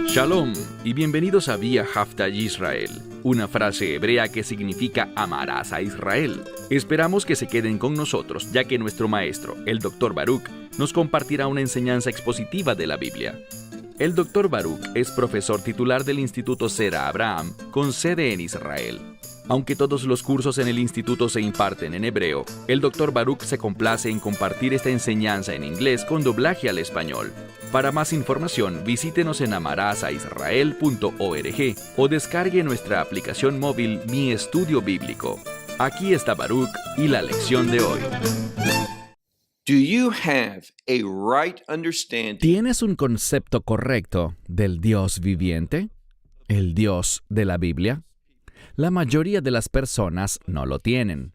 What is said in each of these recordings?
Shalom y bienvenidos a Vía Hafta Yisrael, una frase hebrea que significa amarás a Israel. Esperamos que se queden con nosotros, ya que nuestro maestro, el Dr. Baruch, nos compartirá una enseñanza expositiva de la Biblia. El Dr. Baruch es profesor titular del Instituto Sera Abraham, con sede en Israel. Aunque todos los cursos en el instituto se imparten en hebreo, el Dr. Baruch se complace en compartir esta enseñanza en inglés con doblaje al español. Para más información, visítenos en amarasaisrael.org o descargue nuestra aplicación móvil Mi Estudio Bíblico. Aquí está Baruch y la lección de hoy. ¿Tienes un concepto correcto del Dios viviente? ¿El Dios de la Biblia? La mayoría de las personas no lo tienen.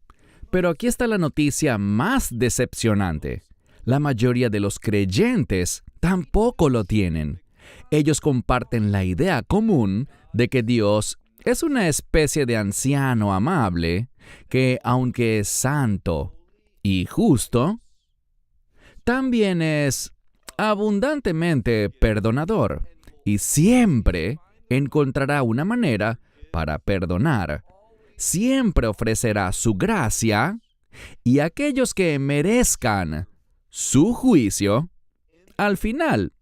Pero aquí está la noticia más decepcionante. La mayoría de los creyentes tampoco lo tienen. Ellos comparten la idea común de que Dios es una especie de anciano amable que, aunque es santo y justo, también es abundantemente perdonador y siempre encontrará una manera para perdonar. Siempre ofrecerá su gracia y aquellos que merezcan su juicio, al final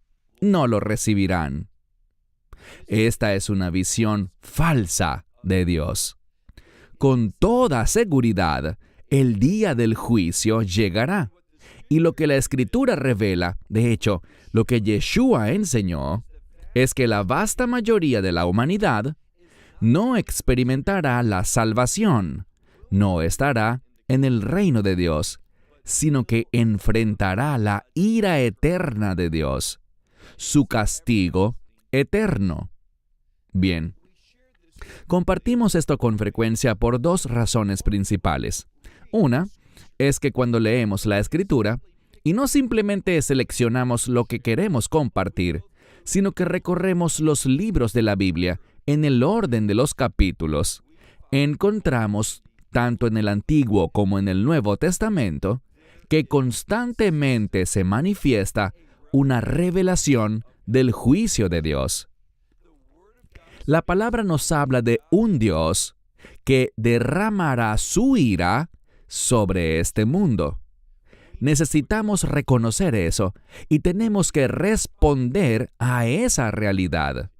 no lo recibirán. Esta es una visión falsa de Dios. Con toda seguridad, el día del juicio llegará. Y lo que la Escritura revela, de hecho, lo que Yeshua enseñó, es que la vasta mayoría de la humanidad no experimentará la salvación, no estará en el reino de Dios, sino que enfrentará la ira eterna de Dios, su castigo eterno. Bien, compartimos esto con frecuencia por dos razones principales. Una es que cuando leemos la Escritura, y no simplemente seleccionamos lo que queremos compartir, sino que recorremos los libros de la Biblia en el orden de los capítulos, encontramos, tanto en el Antiguo como en el Nuevo Testamento, que constantemente se manifiesta una revelación del juicio de Dios. La palabra nos habla de un Dios que derramará su ira sobre este mundo. Necesitamos reconocer eso y tenemos que responder a esa realidad.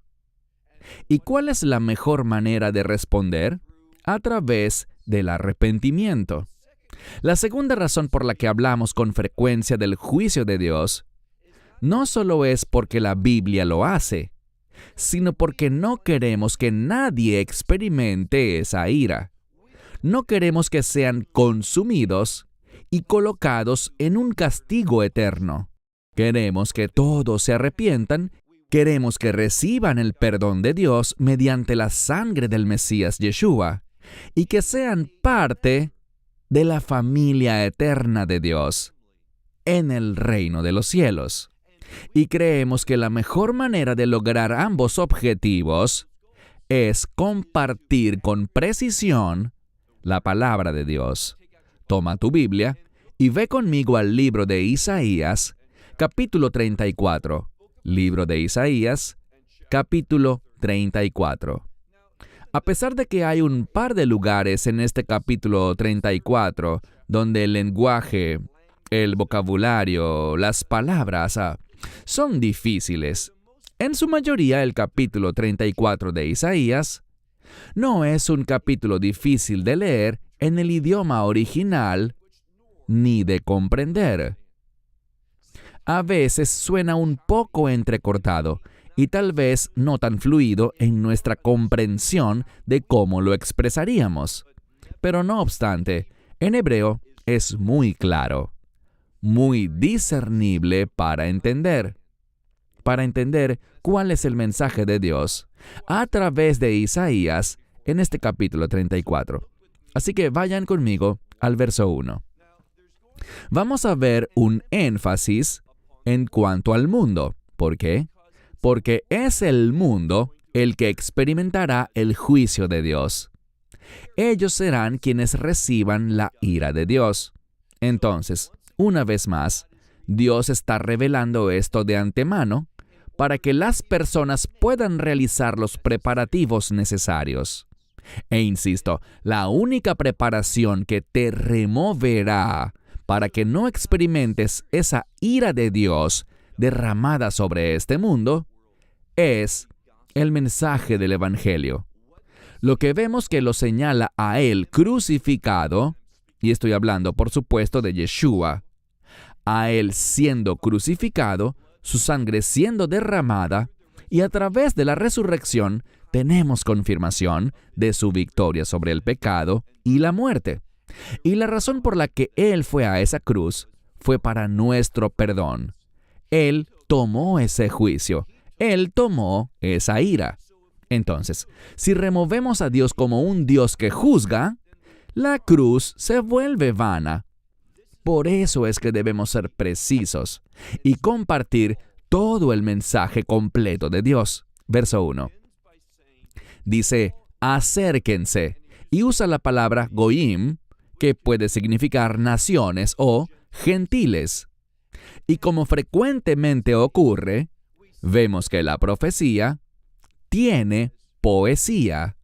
¿Y cuál es la mejor manera de responder? A través del arrepentimiento. La segunda razón por la que hablamos con frecuencia del juicio de Dios no solo es porque la Biblia lo hace, sino porque no queremos que nadie experimente esa ira. No queremos que sean consumidos y colocados en un castigo eterno. Queremos que todos se arrepientan. Queremos que reciban el perdón de Dios mediante la sangre del Mesías Yeshua y que sean parte de la familia eterna de Dios en el reino de los cielos. Y creemos que la mejor manera de lograr ambos objetivos es compartir con precisión la palabra de Dios. Toma tu Biblia y ve conmigo al libro de Isaías, capítulo 34. Libro de Isaías, capítulo 34. A pesar de que hay un par de lugares en este capítulo 34 donde el lenguaje, el vocabulario, las palabras son difíciles, en su mayoría el capítulo 34 de Isaías no es un capítulo difícil de leer en el idioma original ni de comprender. A veces suena un poco entrecortado y tal vez no tan fluido en nuestra comprensión de cómo lo expresaríamos. Pero no obstante, en hebreo es muy claro, muy discernible para entender cuál es el mensaje de Dios a través de Isaías en este capítulo 34. Así que vayan conmigo al verso 1. Vamos a ver un énfasis en cuanto al mundo. ¿Por qué? Porque es el mundo el que experimentará el juicio de Dios. Ellos serán quienes reciban la ira de Dios. Entonces, una vez más, Dios está revelando esto de antemano para que las personas puedan realizar los preparativos necesarios. E insisto, la única preparación que te removerá para que no experimentes esa ira de Dios derramada sobre este mundo es el mensaje del Evangelio. Lo que vemos que lo señala a Él crucificado, y estoy hablando por supuesto de Yeshua, a Él siendo crucificado, su sangre siendo derramada, y a través de la resurrección tenemos confirmación de su victoria sobre el pecado y la muerte. Y la razón por la que Él fue a esa cruz fue para nuestro perdón. Él tomó ese juicio. Él tomó esa ira. Entonces, si removemos a Dios como un Dios que juzga, la cruz se vuelve vana. Por eso es que debemos ser precisos y compartir todo el mensaje completo de Dios. Verso 1. Dice, acérquense, y usa la palabra goim, que puede significar naciones o gentiles. Y como frecuentemente ocurre, vemos que la profecía tiene poesía.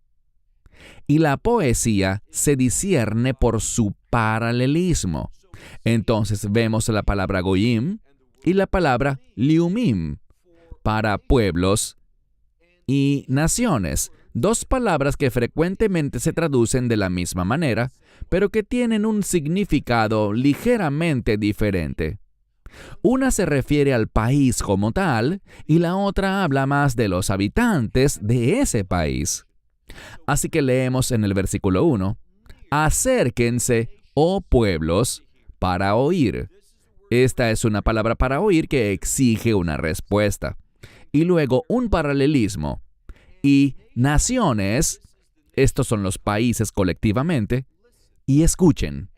Y la poesía se discierne por su paralelismo. Entonces vemos la palabra goyim y la palabra liumim para pueblos y naciones. Dos palabras que frecuentemente se traducen de la misma manera, pero que tienen un significado ligeramente diferente. Una se refiere al país como tal y la otra habla más de los habitantes de ese país. Así que leemos en el versículo 1, acérquense, oh pueblos, para oír. Esta es una palabra para oír que exige una respuesta. Y luego un paralelismo. Y naciones, estos son los países colectivamente, y escuchen.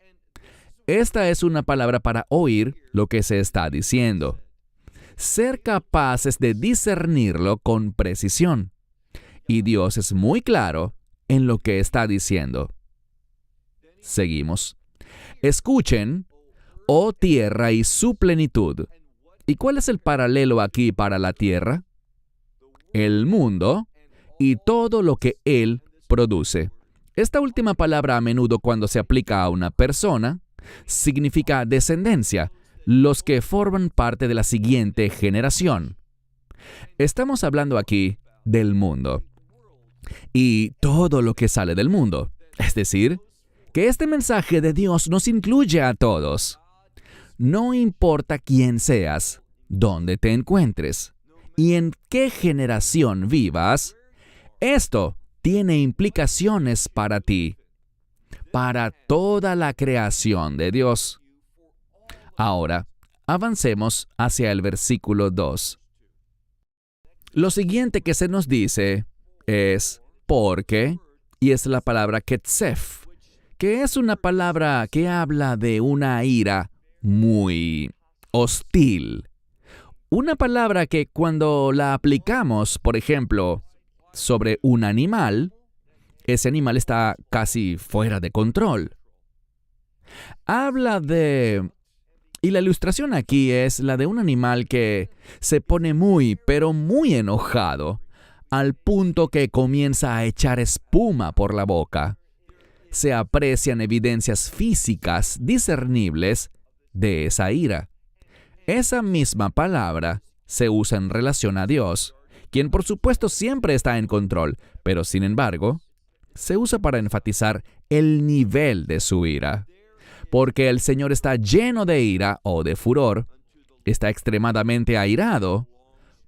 Esta es una palabra para oír lo que se está diciendo. Ser capaces de discernirlo con precisión. Y Dios es muy claro en lo que está diciendo. Seguimos. Escuchen, oh tierra y su plenitud. ¿Y cuál es el paralelo aquí para la tierra? El mundo y todo lo que él produce. Esta última palabra a menudo cuando se aplica a una persona significa descendencia, los que forman parte de la siguiente generación. Estamos hablando aquí del mundo y todo lo que sale del mundo. Es decir, que este mensaje de Dios nos incluye a todos. No importa quién seas, dónde te encuentres y en qué generación vivas, esto tiene implicaciones para ti, para toda la creación de Dios. Ahora, avancemos hacia el versículo 2. Lo siguiente que se nos dice es porque, y es la palabra ketzef, que es una palabra que habla de una ira muy hostil. Una palabra que cuando la aplicamos, por ejemplo, sobre un animal, ese animal está casi fuera de control. Habla de... Y la ilustración aquí es la de un animal que se pone muy, pero muy enojado, al punto que comienza a echar espuma por la boca. Se aprecian evidencias físicas discernibles de esa ira. Esa misma palabra se usa en relación a Dios, quien por supuesto siempre está en control, pero sin embargo, se usa para enfatizar el nivel de su ira. Porque el Señor está lleno de ira o de furor, está extremadamente airado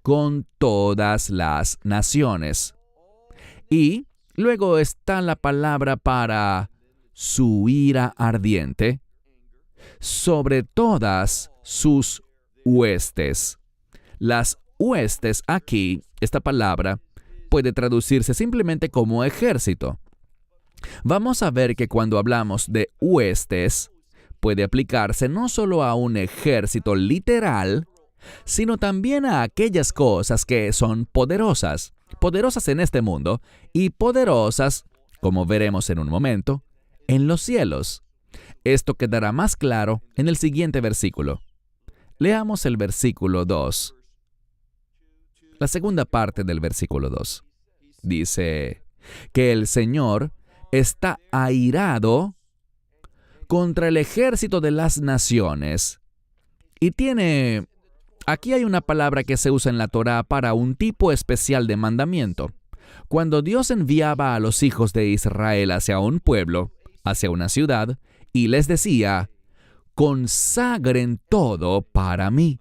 con todas las naciones. Y luego está la palabra para su ira ardiente sobre todas sus huestes. Las huestes aquí, esta palabra, puede traducirse simplemente como ejército. Vamos a ver que cuando hablamos de huestes, puede aplicarse no solo a un ejército literal, sino también a aquellas cosas que son poderosas en este mundo y poderosas, como veremos en un momento, en los cielos. Esto quedará más claro en el siguiente versículo. Leamos el versículo 2. La segunda parte del versículo 2. Dice que el Señor está airado contra el ejército de las naciones. Y aquí hay una palabra que se usa en la Torá para un tipo especial de mandamiento. Cuando Dios enviaba a los hijos de Israel hacia un pueblo, hacia una ciudad, y les decía, consagren todo para mí.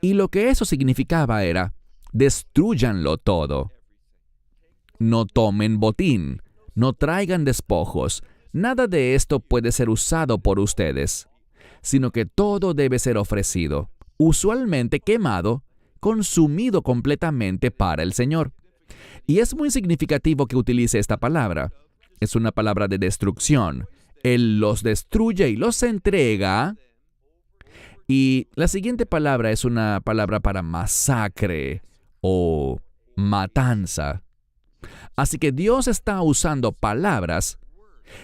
Y lo que eso significaba era, destrúyanlo todo. No tomen botín, no traigan despojos, nada de esto puede ser usado por ustedes, sino que todo debe ser ofrecido, usualmente quemado, consumido completamente para el Señor. Y es muy significativo que utilice esta palabra. Es una palabra de destrucción. Él los destruye y los entrega. Y la siguiente palabra es una palabra para masacre o matanza. Así que Dios está usando palabras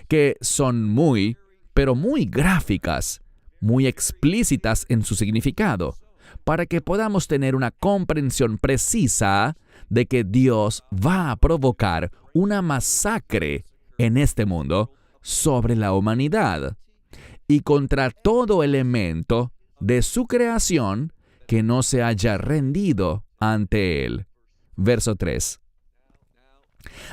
que son pero muy gráficas, muy explícitas en su significado, para que podamos tener una comprensión precisa de que Dios va a provocar una masacre en este mundo sobre la humanidad y contra todo elemento de su creación que no se haya rendido ante Él. Verso 3.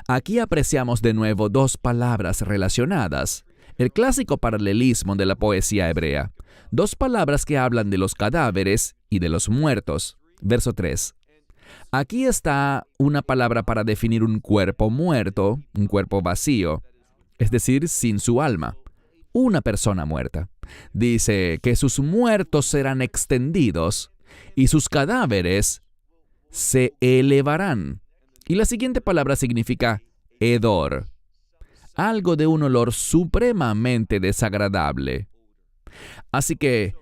Aquí apreciamos de nuevo dos palabras relacionadas, el clásico paralelismo de la poesía hebrea, dos palabras que hablan de los cadáveres y de los muertos. Verso 3. Aquí está una palabra para definir un cuerpo muerto, un cuerpo vacío, es decir, sin su alma, una persona muerta. Dice que sus muertos serán extendidos y sus cadáveres se elevarán. Y la siguiente palabra significa hedor, algo de un olor supremamente desagradable. Así que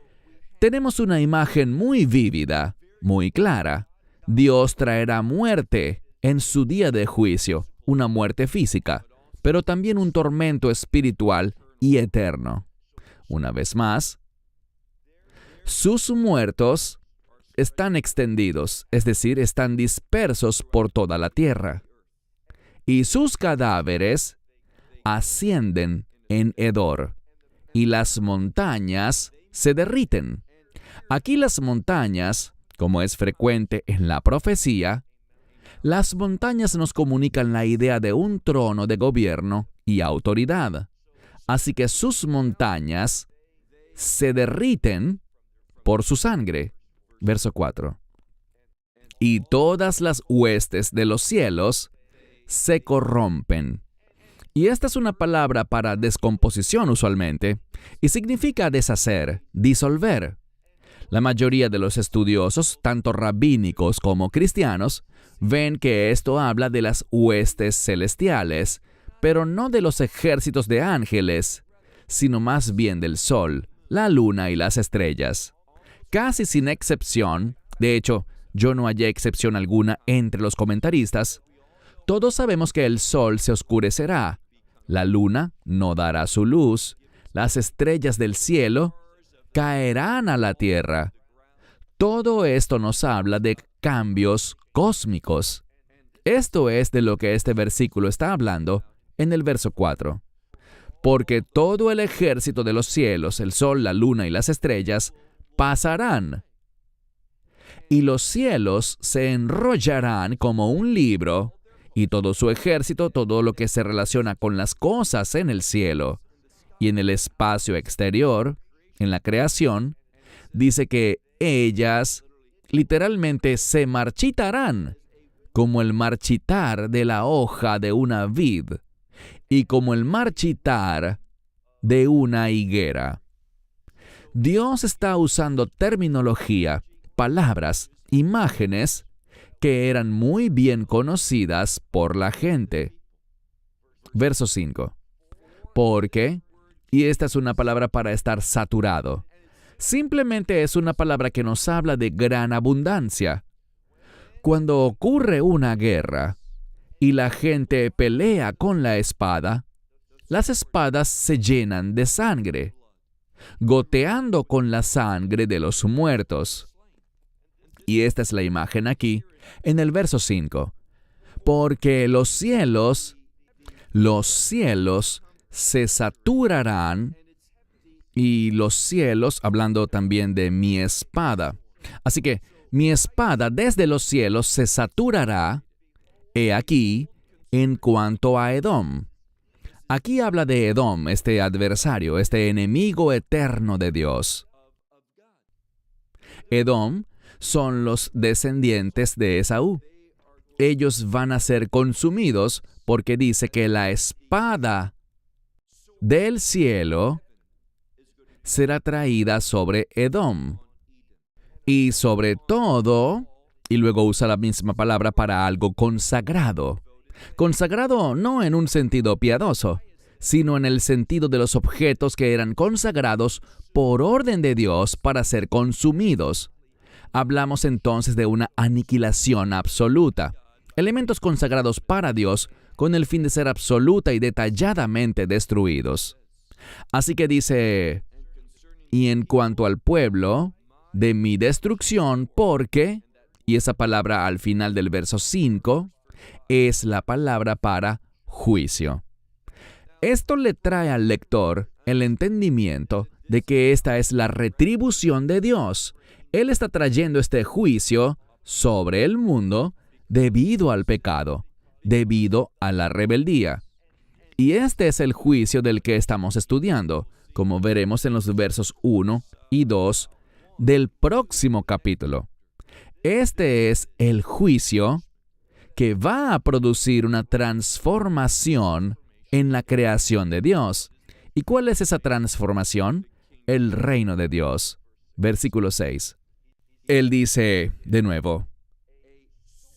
tenemos una imagen muy vívida, muy clara. Dios traerá muerte en su día de juicio, una muerte física, pero también un tormento espiritual y eterno. Una vez más, sus muertos están extendidos, es decir, están dispersos por toda la tierra. Y sus cadáveres ascienden en hedor, y las montañas se derriten. Aquí las montañas, como es frecuente en la profecía, las montañas nos comunican la idea de un trono de gobierno y autoridad. Así que sus montañas se derriten por su sangre. Verso 4. Y todas las huestes de los cielos se corrompen. Y esta es una palabra para descomposición usualmente, y significa deshacer, disolver. La mayoría de los estudiosos, tanto rabínicos como cristianos, ven que esto habla de las huestes celestiales, pero no de los ejércitos de ángeles, sino más bien del sol, la luna y las estrellas. Casi sin excepción, de hecho, yo no hallé excepción alguna entre los comentaristas, todos sabemos que el sol se oscurecerá, la luna no dará su luz, las estrellas del cielo caerán a la tierra. Todo esto nos habla de cambios cósmicos. Esto es de lo que este versículo está hablando en el verso 4. Porque todo el ejército de los cielos, el sol, la luna y las estrellas, pasarán. Y los cielos se enrollarán como un libro, y todo su ejército, todo lo que se relaciona con las cosas en el cielo y en el espacio exterior, en la creación, dice que ellas literalmente se marchitarán, como el marchitar de la hoja de una vid, y como el marchitar de una higuera. Dios está usando terminología, palabras, imágenes que eran muy bien conocidas por la gente. Verso 5. Porque, y esta es una palabra para estar saturado, simplemente es una palabra que nos habla de gran abundancia. Cuando ocurre una guerra y la gente pelea con la espada, las espadas se llenan de sangre. goteando con la sangre de los muertos. Y esta es la imagen aquí, en el verso 5. Porque los cielos se saturarán, y los cielos, hablando también de mi espada. Así que mi espada desde los cielos se saturará, he aquí, en cuanto a Edom. Aquí habla de Edom, este adversario, este enemigo eterno de Dios. Edom son los descendientes de Esaú. Ellos van a ser consumidos porque dice que la espada del cielo será traída sobre Edom. Y sobre todo, y luego usa la misma palabra para algo consagrado. Consagrado no en un sentido piadoso, sino en el sentido de los objetos que eran consagrados por orden de Dios para ser consumidos. Hablamos entonces de una aniquilación absoluta. Elementos consagrados para Dios con el fin de ser absoluta y detalladamente destruidos. Así que dice, y en cuanto al pueblo, de mi destrucción, porque, y esa palabra al final del verso 5, es la palabra para juicio. Esto le trae al lector el entendimiento de que esta es la retribución de Dios. Él está trayendo este juicio sobre el mundo debido al pecado, debido a la rebeldía. Y este es el juicio del que estamos estudiando, como veremos en los versos 1 y 2 del próximo capítulo. Este es el juicio que va a producir una transformación en la creación de Dios. ¿Y cuál es esa transformación? El reino de Dios. Versículo 6. Él dice de nuevo,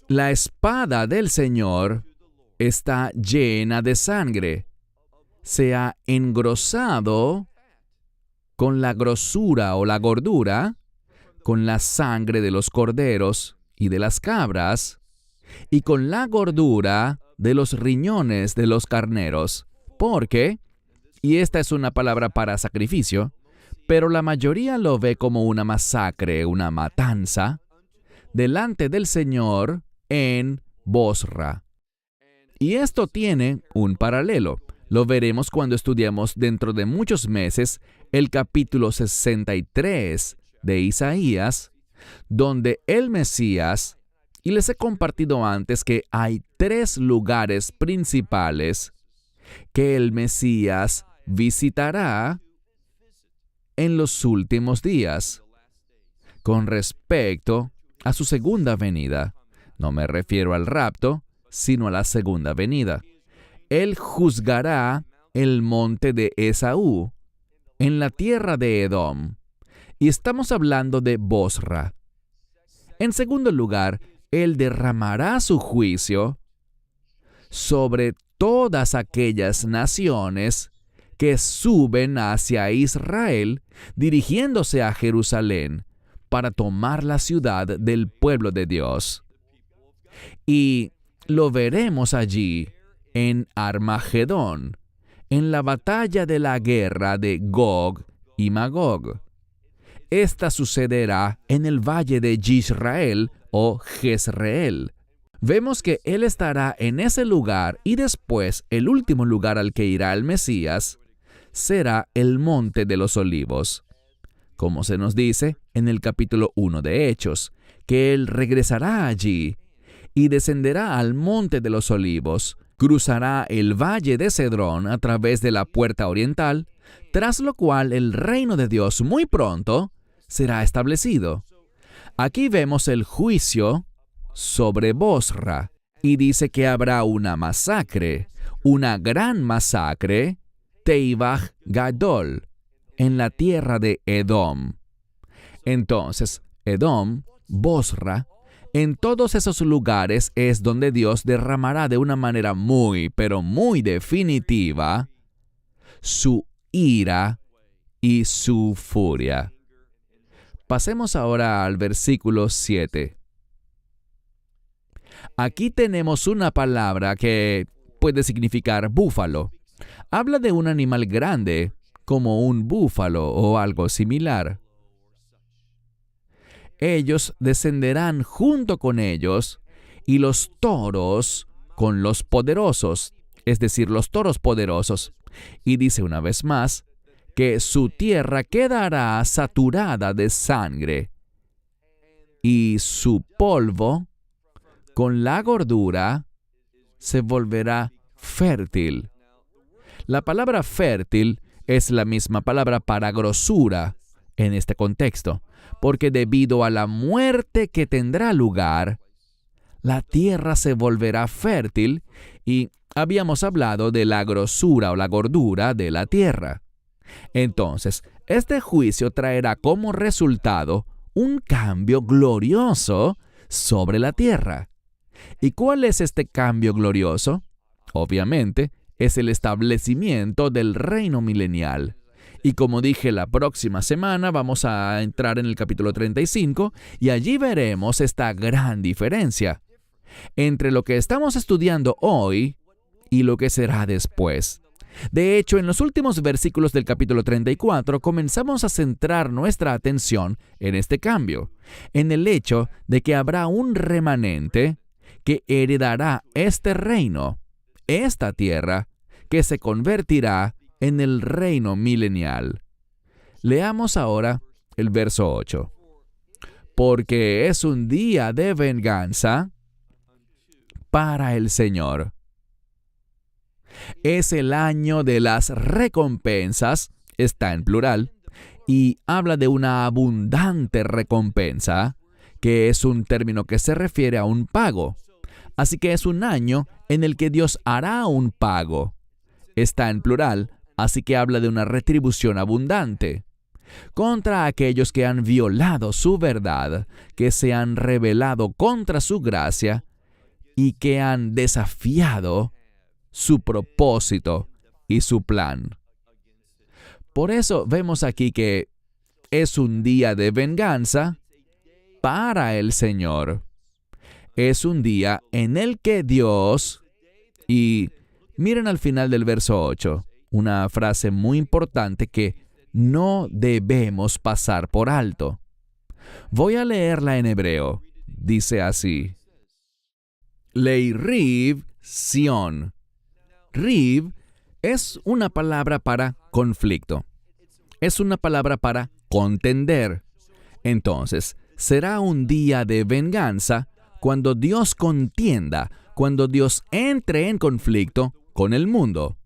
la espada del Señor está llena de sangre. Se ha engrosado con la grosura o la gordura, con la sangre de los corderos y de las cabras, y con la gordura de los riñones de los carneros. Porque, y esta es una palabra para sacrificio, pero la mayoría lo ve como una masacre, una matanza, delante del Señor en Bosra. Y esto tiene un paralelo. Lo veremos cuando estudiemos dentro de muchos meses el capítulo 63 de Isaías, donde el Mesías, y les he compartido antes que hay 3 lugares principales que el Mesías visitará en los últimos días con respecto a su segunda venida. No me refiero al rapto, sino a la segunda venida. Él juzgará el monte de Esaú en la tierra de Edom. Y estamos hablando de Bosra. En segundo lugar, Él derramará su juicio sobre todas aquellas naciones que suben hacia Israel, dirigiéndose a Jerusalén para tomar la ciudad del pueblo de Dios. Y lo veremos allí en Armagedón, en la batalla de la guerra de Gog y Magog. Esta sucederá en el valle de Yisrael o Jezreel. Vemos que Él estará en ese lugar y después el último lugar al que irá el Mesías será el Monte de los Olivos. Como se nos dice en el capítulo 1 de Hechos, que Él regresará allí y descenderá al Monte de los Olivos, cruzará el valle de Cedrón a través de la puerta oriental, tras lo cual el reino de Dios muy pronto será establecido. Aquí vemos el juicio sobre Bosra, y dice que habrá una masacre, una gran masacre, Teibaj Gadol, en la tierra de Edom. Entonces, Edom, Bosra, en todos esos lugares es donde Dios derramará de una manera muy, pero muy definitiva su ira y su furia. Pasemos ahora al versículo 7. Aquí tenemos una palabra que puede significar búfalo. Habla de un animal grande, como un búfalo o algo similar. Ellos descenderán junto con ellos, y los toros con los poderosos, es decir, los toros poderosos. Y dice una vez más que su tierra quedará saturada de sangre, y su polvo con la gordura se volverá fértil. La palabra fértil es la misma palabra para grosura en este contexto, porque debido a la muerte que tendrá lugar, la tierra se volverá fértil, y habíamos hablado de la grosura o la gordura de la tierra. Entonces, este juicio traerá como resultado un cambio glorioso sobre la tierra. ¿Y cuál es este cambio glorioso? Obviamente, es el establecimiento del reino milenial. Y como dije, la próxima semana vamos a entrar en el capítulo 35 y allí veremos esta gran diferencia entre lo que estamos estudiando hoy y lo que será después. De hecho, en los últimos versículos del capítulo 34 comenzamos a centrar nuestra atención en este cambio, en el hecho de que habrá un remanente que heredará este reino, esta tierra, que se convertirá en el reino milenial. Leamos ahora el verso 8. Porque es un día de venganza para el Señor. Es el año de las recompensas, está en plural, y habla de una abundante recompensa, que es un término que se refiere a un pago. Así que es un año en el que Dios hará un pago. Está en plural, así que habla de una retribución abundante contra aquellos que han violado su verdad, que se han rebelado contra su gracia y que han desafiado su propósito y su plan. Por eso vemos aquí que es un día de venganza para el Señor. Es un día en el que Dios, y miren al final del verso 8, una frase muy importante que no debemos pasar por alto. Voy a leerla en hebreo. Dice así: Leiriv Sion. Riv es una palabra para conflicto. Es una palabra para contender. Entonces, será un día de venganza cuando Dios contienda, cuando Dios entre en conflicto con el mundo.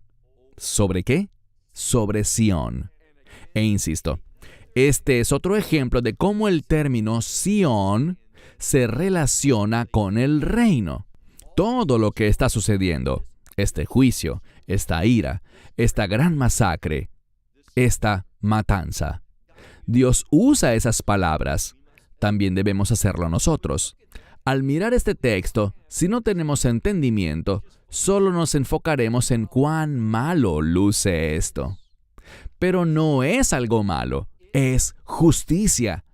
¿Sobre qué? Sobre Sión. E insisto, este es otro ejemplo de cómo el término Sión se relaciona con el reino. Todo lo que está sucediendo, este juicio, esta ira, esta gran masacre, esta matanza. Dios usa esas palabras. También debemos hacerlo nosotros. Al mirar este texto, si no tenemos entendimiento, solo nos enfocaremos en cuán malo luce esto. Pero no es algo malo, es justicia.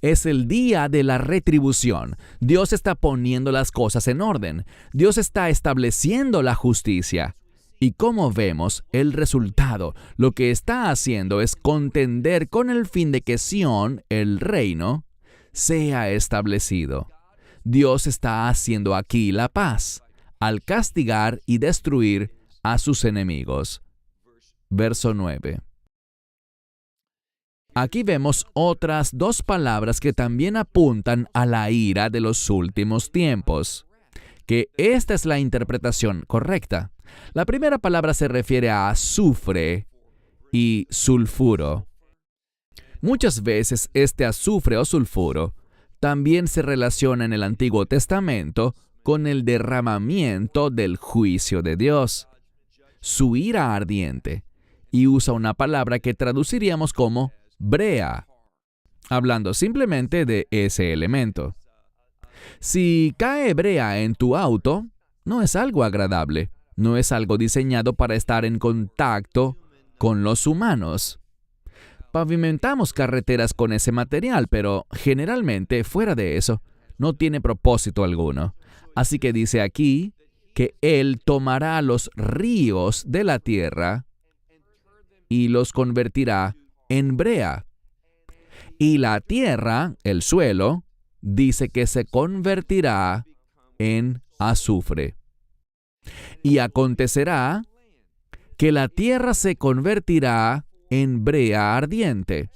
Es el día de la retribución. Dios está poniendo las cosas en orden. Dios está estableciendo la justicia. Y como vemos, el resultado, lo que está haciendo es contender con el fin de que Sión, el reino, sea establecido. Dios está haciendo aquí la paz, al castigar y destruir a sus enemigos. Verso 9. Aquí vemos otras dos palabras que también apuntan a la ira de los últimos tiempos, que esta es la interpretación correcta. La primera palabra se refiere a azufre y sulfuro. Muchas veces este azufre o sulfuro también se relaciona en el Antiguo Testamento con el derramamiento del juicio de Dios, su ira ardiente, y usa una palabra que traduciríamos como brea, hablando simplemente de ese elemento. Si cae brea en tu auto, no es algo agradable, no es algo diseñado para estar en contacto con los humanos. Pavimentamos carreteras con ese material, pero generalmente, fuera de eso, no tiene propósito alguno. Así que dice aquí que Él tomará los ríos de la tierra y los convertirá en brea. Y la tierra, el suelo, dice que se convertirá en azufre. Y acontecerá que la tierra se convertirá en brea ardiente.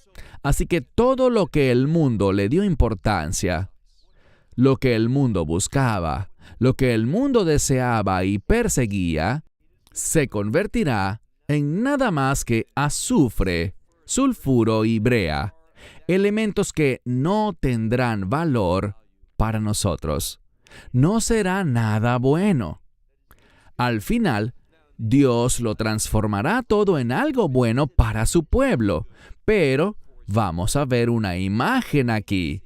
Así que todo lo que el mundo le dio importancia, lo que el mundo buscaba, lo que el mundo deseaba y perseguía, se convertirá en nada más que azufre, sulfuro y brea, elementos que no tendrán valor para nosotros. No será nada bueno. Al final, Dios lo transformará todo en algo bueno para su pueblo, pero vamos a ver una imagen aquí.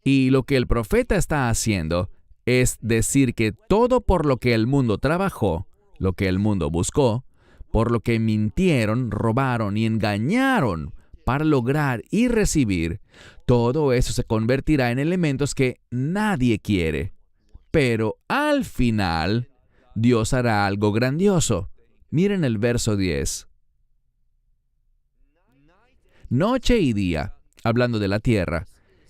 Y lo que el profeta está haciendo es decir que todo por lo que el mundo trabajó, lo que el mundo buscó, por lo que mintieron, robaron y engañaron para lograr y recibir, todo eso se convertirá en elementos que nadie quiere. Pero al final, Dios hará algo grandioso. Miren el verso 10. Noche y día, hablando de la tierra,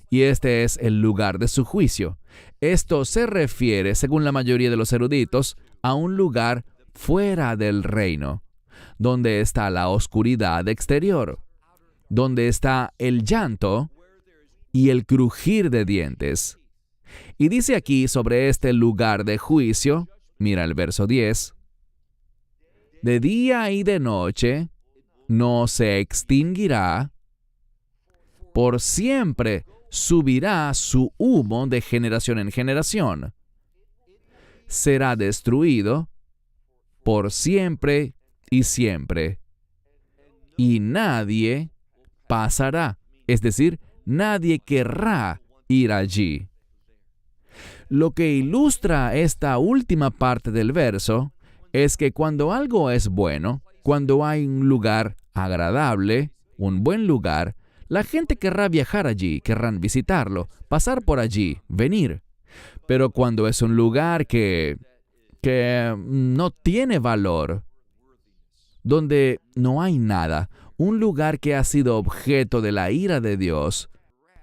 y este es el lugar de su juicio. Esto se refiere, según la mayoría de los eruditos, a un lugar fuera del reino, donde está la oscuridad exterior, donde está el llanto y el crujir de dientes. Y dice aquí sobre este lugar de juicio, mira el verso 10, de día y de noche no se extinguirá, por siempre subirá su humo de generación en generación. Será destruido por siempre y siempre. Y nadie pasará, es decir, nadie querrá ir allí. Lo que ilustra esta última parte del verso es que cuando algo es bueno, cuando hay un lugar agradable, un buen lugar, la gente querrá viajar allí, querrán visitarlo, pasar por allí, venir. Pero cuando es un lugar que no tiene valor, donde no hay nada, un lugar que ha sido objeto de la ira de Dios,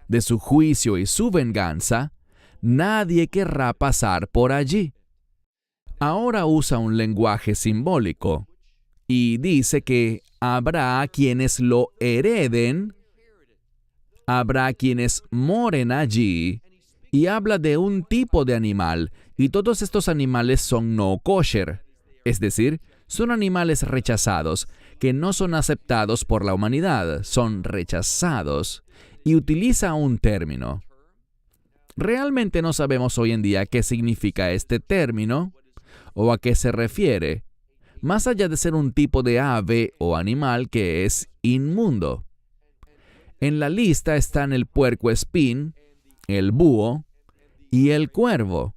de su juicio y su venganza, nadie querrá pasar por allí. Ahora usa un lenguaje simbólico y dice que habrá quienes lo hereden, habrá quienes moren allí, y habla de un tipo de animal, y todos estos animales son no kosher, es decir, son animales rechazados, que no son aceptados por la humanidad, son rechazados, y utiliza un término. Realmente no sabemos hoy en día qué significa este término, o a qué se refiere, más allá de ser un tipo de ave o animal que es inmundo. En la lista están el puercoespín, el búho y el cuervo.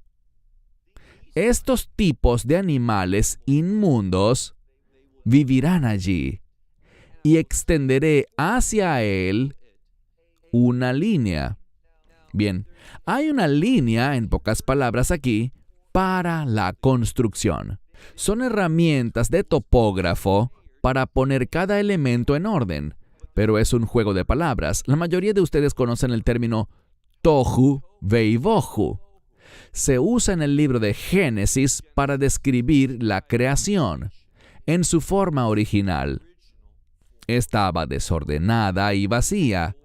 Estos tipos de animales inmundos vivirán allí, y extenderé hacia él una línea. Bien, hay una línea, en pocas palabras aquí, para la construcción. Son herramientas de topógrafo para poner cada elemento en orden, pero es un juego de palabras. La mayoría de ustedes conocen el término tohu veivohu. Se usa en el libro de Génesis para describir la creación en su forma original. Estaba desordenada y vacía,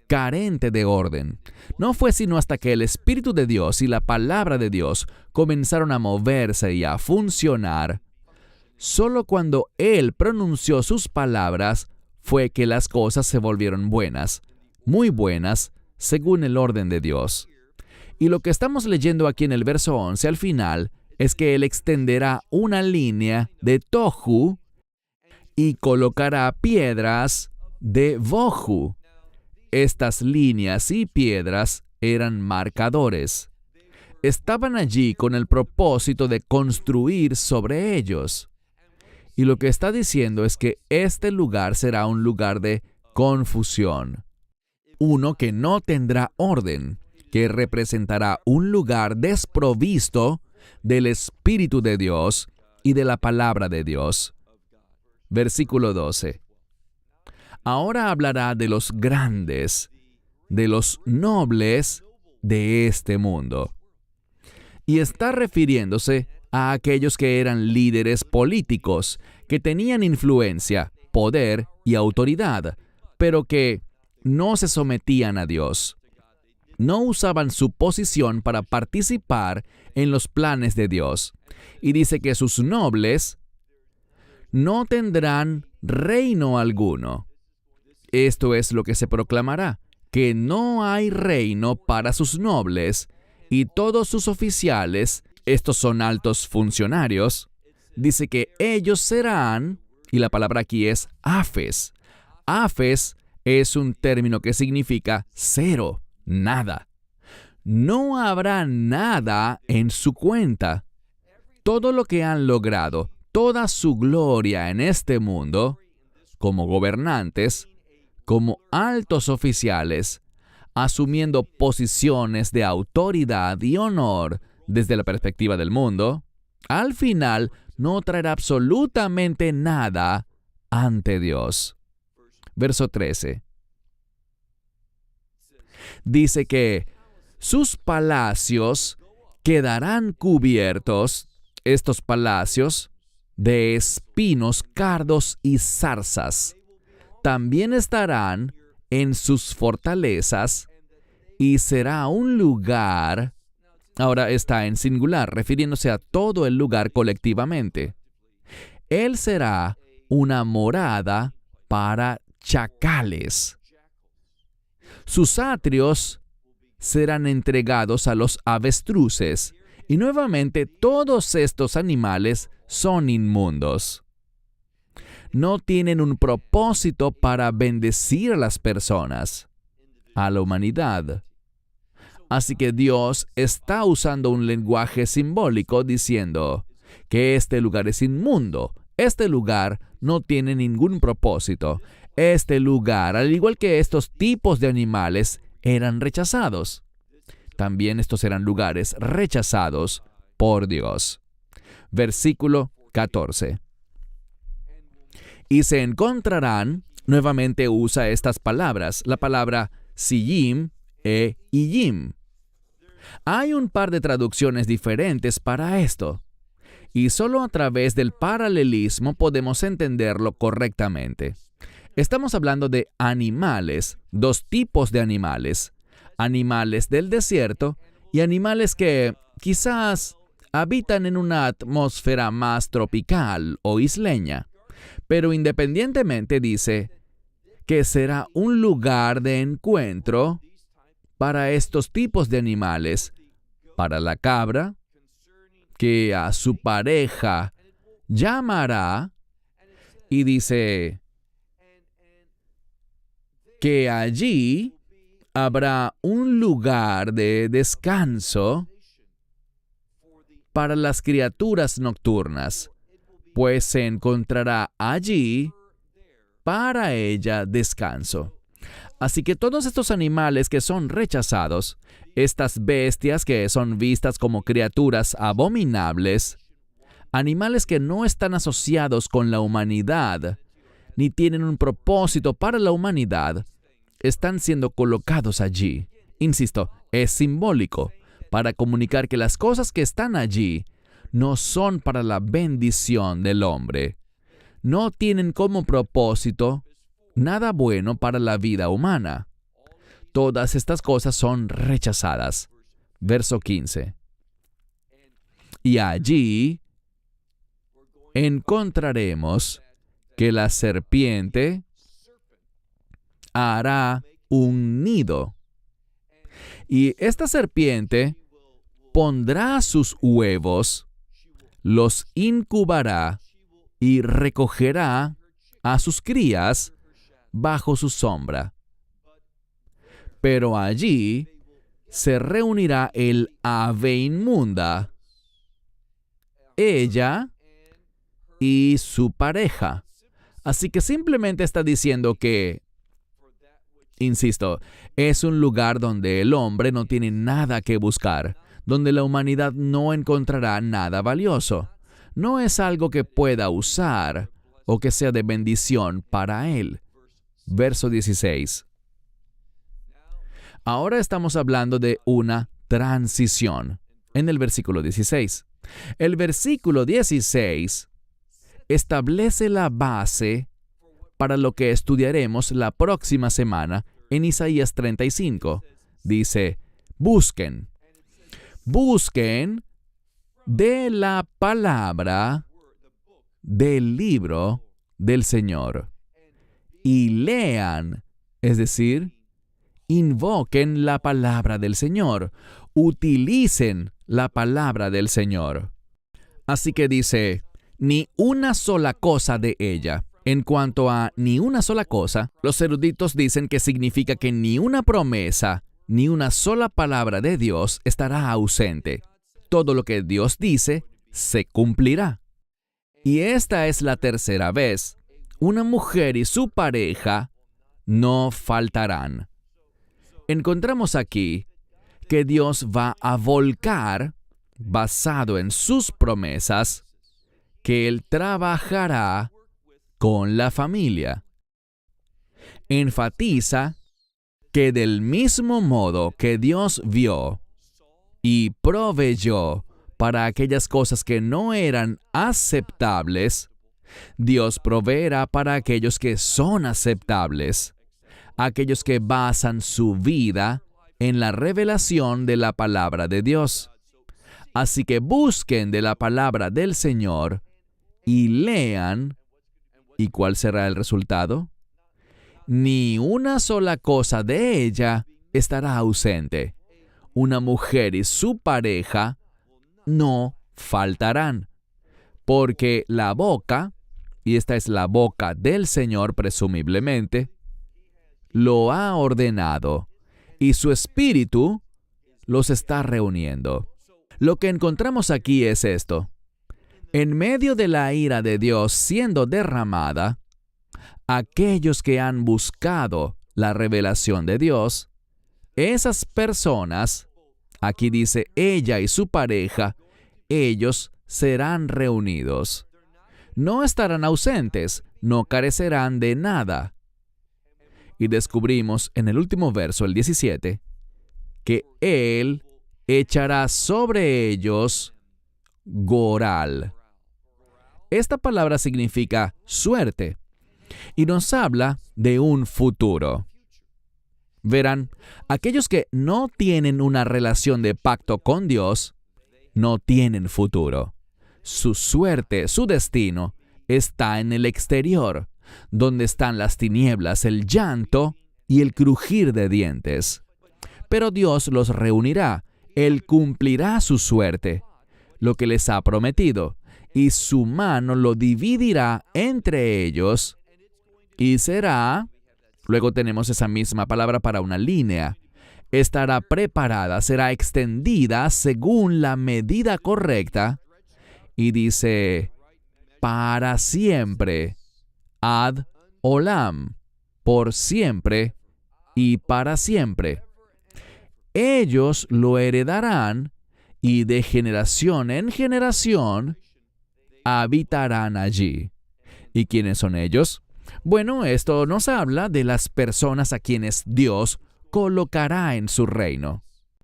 carente de orden. No fue sino hasta que el Espíritu de Dios y la palabra de Dios comenzaron a moverse y a funcionar. Solo cuando Él pronunció sus palabras fue que las cosas se volvieron buenas, muy buenas, según el orden de Dios. Y lo que estamos leyendo aquí en el verso 11 al final es que Él extenderá una línea de tohu y colocará piedras de vohu. Estas líneas y piedras eran marcadores. Estaban allí con el propósito de construir sobre ellos. Y lo que está diciendo es que este lugar será un lugar de confusión. Uno que no tendrá orden, que representará un lugar desprovisto del Espíritu de Dios y de la palabra de Dios. Versículo 12. Ahora hablará de los grandes, de los nobles de este mundo. Y está refiriéndose a aquellos que eran líderes políticos, que tenían influencia, poder y autoridad, pero que no se sometían a Dios. No usaban su posición para participar en los planes de Dios. Y dice que sus nobles no tendrán reino alguno. Esto es lo que se proclamará, que no hay reino para sus nobles y todos sus oficiales, estos son altos funcionarios, dice que ellos serán, y la palabra aquí es Afes. Afes es un término que significa cero, nada. No habrá nada en su cuenta. Todo lo que han logrado, toda su gloria en este mundo, como gobernantes, como altos oficiales, asumiendo posiciones de autoridad y honor desde la perspectiva del mundo, al final no traerá absolutamente nada ante Dios. Verso 13. Dice que sus palacios quedarán cubiertos, estos palacios, de espinos, cardos y zarzas. También estarán en sus fortalezas y será un lugar, ahora está en singular, refiriéndose a todo el lugar colectivamente. Él será una morada para chacales. Sus atrios serán entregados a los avestruces, y nuevamente todos estos animales son inmundos. No tienen un propósito para bendecir a las personas, a la humanidad. Así que Dios está usando un lenguaje simbólico diciendo que este lugar es inmundo. Este lugar no tiene ningún propósito. Este lugar, al igual que estos tipos de animales, eran rechazados. También estos eran lugares rechazados por Dios. Versículo 14. Y se encontrarán, nuevamente usa estas palabras, la palabra Siyim e Iyim. Hay un par de traducciones diferentes para esto, y solo a través del paralelismo podemos entenderlo correctamente. Estamos hablando de animales, dos tipos de animales. Animales del desierto y animales que quizás habitan en una atmósfera más tropical o isleña. Pero independientemente dice que será un lugar de encuentro para estos tipos de animales, para la cabra, que a su pareja llamará, y dice que allí habrá un lugar de descanso para las criaturas nocturnas, pues se encontrará allí para ella descanso. Así que todos estos animales que son rechazados, estas bestias que son vistas como criaturas abominables, animales que no están asociados con la humanidad, ni tienen un propósito para la humanidad, están siendo colocados allí. Insisto, es simbólico, para comunicar que las cosas que están allí no son para la bendición del hombre. No tienen como propósito nada bueno para la vida humana. Todas estas cosas son rechazadas. Verso 15. Y allí encontraremos que la serpiente hará un nido. Y esta serpiente pondrá sus huevos, los incubará y recogerá a sus crías bajo su sombra. Pero allí se reunirá el ave inmunda, ella y su pareja. Así que simplemente está diciendo que, insisto, es un lugar donde el hombre no tiene nada que buscar, donde la humanidad no encontrará nada valioso. No es algo que pueda usar o que sea de bendición para él. verso 16. Ahora estamos hablando de una transición en el versículo 16. El versículo 16 establece la base para lo que estudiaremos la próxima semana en Isaías 35. Dice, busquen de la palabra del libro del Señor y lean, es decir, invoquen la palabra del Señor, utilicen la palabra del Señor. Así que dice, ni una sola cosa de ella. En cuanto a ni una sola cosa, los eruditos dicen que significa que ni una promesa, ni una sola palabra de Dios estará ausente. Todo lo que Dios dice se cumplirá. Y esta es la tercera vez. Una mujer y su pareja no faltarán. Encontramos aquí que Dios va a volcar, basado en sus promesas, que Él trabajará con la familia. Enfatiza que del mismo modo que Dios vio y proveyó para aquellas cosas que no eran aceptables, Dios proveerá para aquellos que son aceptables, aquellos que basan su vida en la revelación de la palabra de Dios. Así que busquen de la palabra del Señor y lean. ¿Y cuál será el resultado? Ni una sola cosa de ella estará ausente. Una mujer y su pareja no faltarán, porque la boca, y esta es la boca del Señor presumiblemente, lo ha ordenado, y su espíritu los está reuniendo. Lo que encontramos aquí es esto. En medio de la ira de Dios siendo derramada, aquellos que han buscado la revelación de Dios, esas personas, aquí dice ella y su pareja, ellos serán reunidos. No estarán ausentes, no carecerán de nada. Y descubrimos en el último verso, el 17, que Él echará sobre ellos goral. Esta palabra significa suerte y nos habla de un futuro. Verán, aquellos que no tienen una relación de pacto con Dios, no tienen futuro. Su suerte, su destino, está en el exterior, donde están las tinieblas, el llanto y el crujir de dientes. Pero Dios los reunirá, Él cumplirá su suerte, lo que les ha prometido, y su mano lo dividirá entre ellos, y será, luego tenemos esa misma palabra para una línea, estará preparada, será extendida según la medida correcta, y dice, para siempre, ad olam, por siempre y para siempre. Ellos lo heredarán, y de generación en generación habitarán allí. ¿Y quiénes son ellos? Bueno, esto nos habla de las personas a quienes Dios colocará en su reino.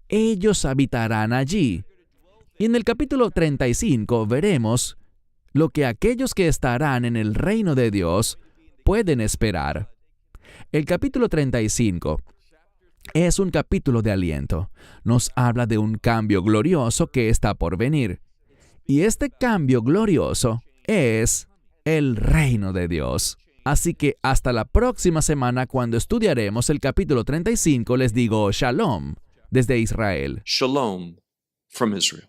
Ellos habitarán allí. Y en el capítulo 35 veremos lo que aquellos que estarán en el reino de Dios pueden esperar. El capítulo 35 es un capítulo de aliento. Nos habla de un cambio glorioso que está por venir. Y este cambio glorioso es el reino de Dios. Así que hasta la próxima semana, cuando estudiaremos el capítulo 35, les digo Shalom desde Israel. Shalom from Israel.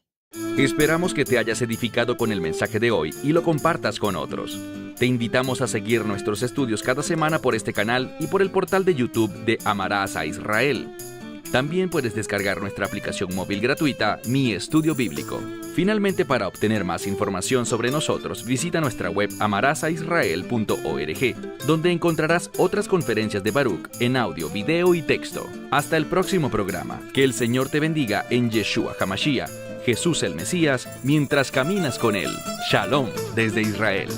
Esperamos que te hayas edificado con el mensaje de hoy y lo compartas con otros. Te invitamos a seguir nuestros estudios cada semana por este canal y por el portal de YouTube de Amarás a Israel. También puedes descargar nuestra aplicación móvil gratuita, Mi Estudio Bíblico. Finalmente, para obtener más información sobre nosotros, visita nuestra web amarasaisrael.org, donde encontrarás otras conferencias de Baruch en audio, video y texto. Hasta el próximo programa. Que el Señor te bendiga en Yeshua HaMashiach, Jesús el Mesías, mientras caminas con Él. Shalom desde Israel.